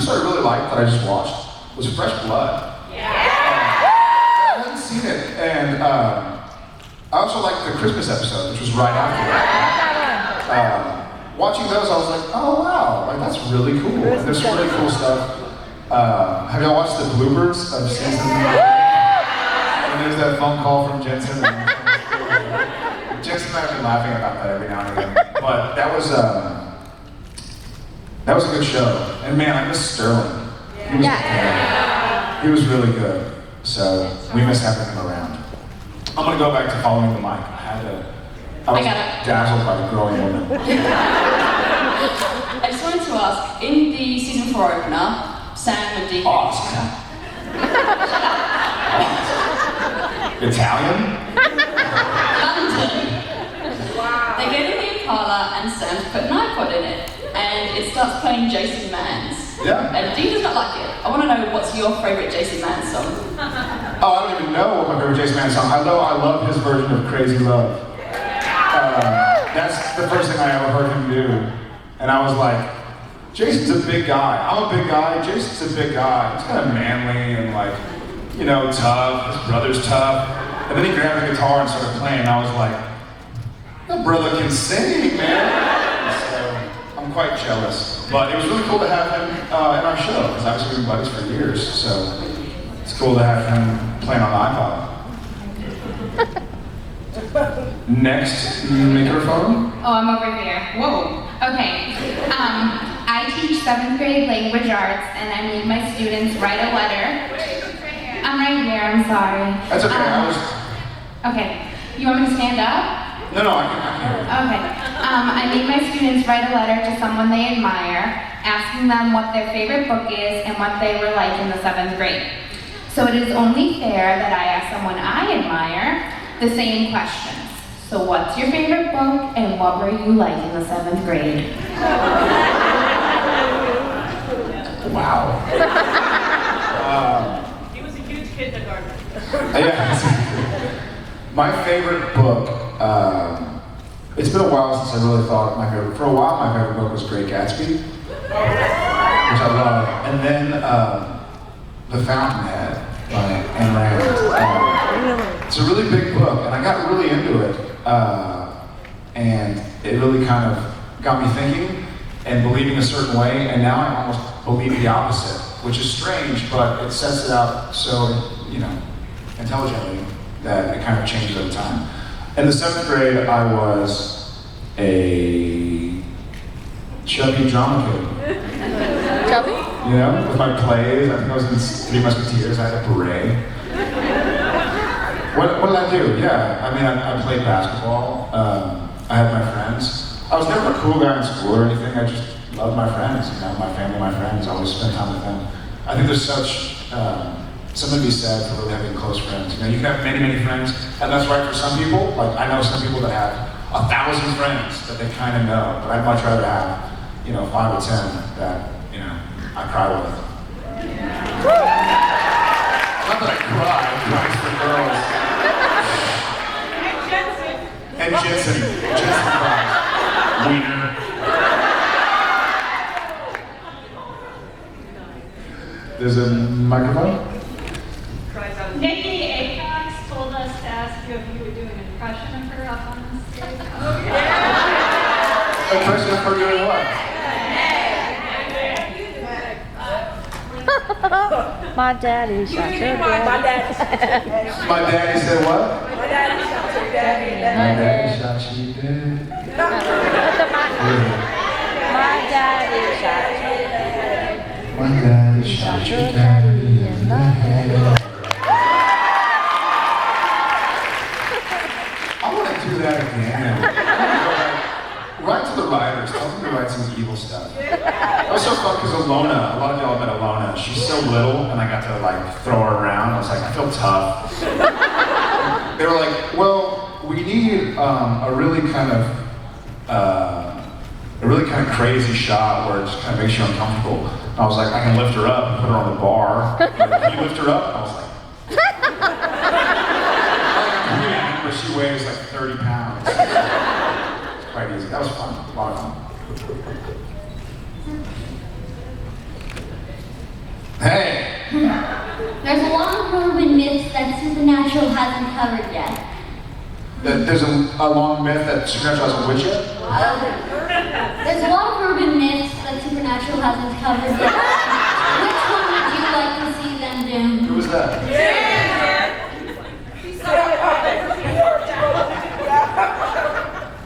episode I really liked that I just watched was Fresh Blood. Yeah. I hadn't seen it, and I also liked the Christmas episode, which was right after that. Watching those, I was like, oh wow, like that's really cool. And there's some really cool stuff. Have y'all watched the bloopers of season 3? And there's that phone call from Jensen. Jensen and I have been laughing about that every now and again. But that was a good show. And man, I miss Sterling. He was really good. So we miss having him around. I'm gonna go back to following the mic. I was dazzled by the growing woman. I just wanted to ask, in the season 4 opener, Sam and Deacon. Italian? London. Wow. They go to the Impala and Sam's put an iPod in it. And it starts playing Jason Mann's. Yeah. And Dean does not like it. I want to know what's your favourite Jason Mann song? Oh, I don't even know what my favorite Jason Mann song. I know I love his version of Crazy Love. That's the first thing I ever heard him do. And I was like, Jason's a big guy. I'm a big guy. Jason's a big guy. He's kind of manly and like, you know, tough. His brother's tough. And then he grabbed the guitar and started playing. And I was like, that brother can sing, man. So I'm quite jealous. But it was really cool to have him in our show, because obviously we've been buddies for years. So it's cool to have him playing on the iPod. Next microphone. Oh, I'm over here. Whoa. Okay. I teach 7th grade language arts, and I made my students write a letter. I'm right here. I'm sorry. That's okay. Okay. You want me to stand up? No, I can hear you. Okay. I made my students write a letter to someone they admire, asking them what their favorite book is and what they were like in the 7th grade. So it is only fair that I ask someone I admire the same questions. So what's your favorite book and what were you like in the 7th grade? Wow. He was a huge kindergartner. Yeah. My favorite book, it's been a while since I really thought my favorite. For a while, my favorite book was Great Gatsby, which I love. And then The Fountainhead by Ayn Rand. It's a really big book, and I got really into it. And it really kind of got me thinking and believing a certain way, and now I almost believe the opposite, which is strange, but it sets it out so, you know, intelligently that it kind of changes over time. In the 7th grade, I was a chubby drama kid. Chubby? You know, with my plays. I think I was in Three Musketeers. I had a beret. What did I do? Yeah, I mean, I played basketball. I had my friends. I was never a cool guy in school or anything. I just loved my friends. You know, my family, my friends. I always spent time with them. I think there's something to be said for really having close friends. You know, you can have many, many friends, and that's right for some people. Like, I know some people that have 1,000 friends that they kind of know, but I'd much rather have, you know, 5 or 10 that, you know, I cry with. Not that I cry for girls. And Jensen cries. Wiener. There's a microphone? Nikki EyeCon told us to ask you if you would do an impression of her up on the stage. Impression of her doing what? My daddy shot your daddy. My daddy said what? My daddy shot your daddy. My daddy shot you dead. My daddy shot your daddy. My daddy shot your daddy in the head. I want to do that again. Write to the writers, tell them to write some evil stuff. That was so fun because Alona, a lot of y'all met Alona, she's so little and I got to like throw her around. I was like, I feel tough. They were like, well, we need a really kind of crazy shot where it just kind of makes you uncomfortable. And I was like, I can lift her up and put her on the bar. Like, can you lift her up? And I was like, but she weighs like 30 pounds. It's quite easy. That was fun. A lot of fun. Hey! There's a lot of urban myths that Supernatural hasn't covered yet. There's a long myth that Supernatural hasn't witch yet? There's a lot of urban myths that Supernatural hasn't covered yet. Which one would you like to see them do? Who was that?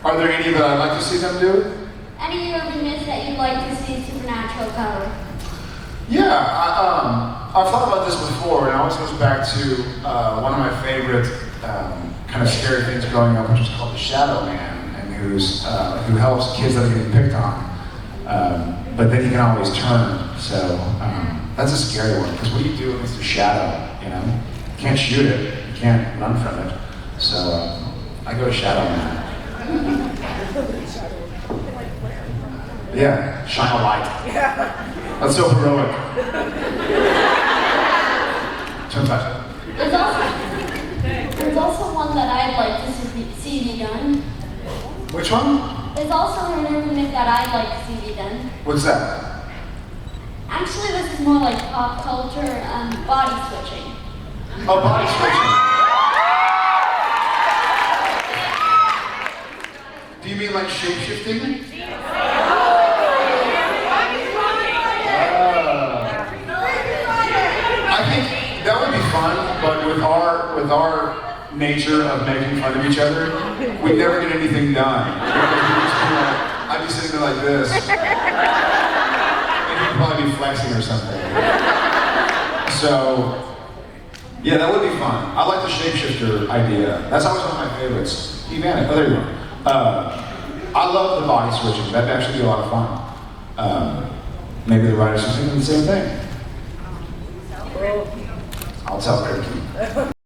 Are there any that I'd like to see them do? Any urban myths that you'd like to see Supernatural cover? Yeah, I've thought about this before, and it always goes back to one of my favorite kind of scary things growing up, which is called the Shadow Man, and who helps kids that are getting picked on. But then he can always turn, so that's a scary one, because what do you do against a shadow, you know? You can't shoot it, you can't run from it, so I go Shadow Man. Yeah, shine a light. That's so heroic. There's also one that I'd like to see be done. Which one? There's also an urban myth that I'd like to see be done. What's that? Actually, this is more like pop culture, body switching. Oh, body switching. Do you mean like shape-shifting? I think that would be fun, but with our nature of making fun of each other, we never get anything done. I'd be sitting there like this, and he'd probably be flexing or something. So, yeah, that would be fun. I like the shapeshifter idea. That's always one of my favorites. Humanity. Oh, there you go. I love the body switching. That'd actually be a lot of fun. Maybe the writers are thinking the same thing. I'll tell Kirky.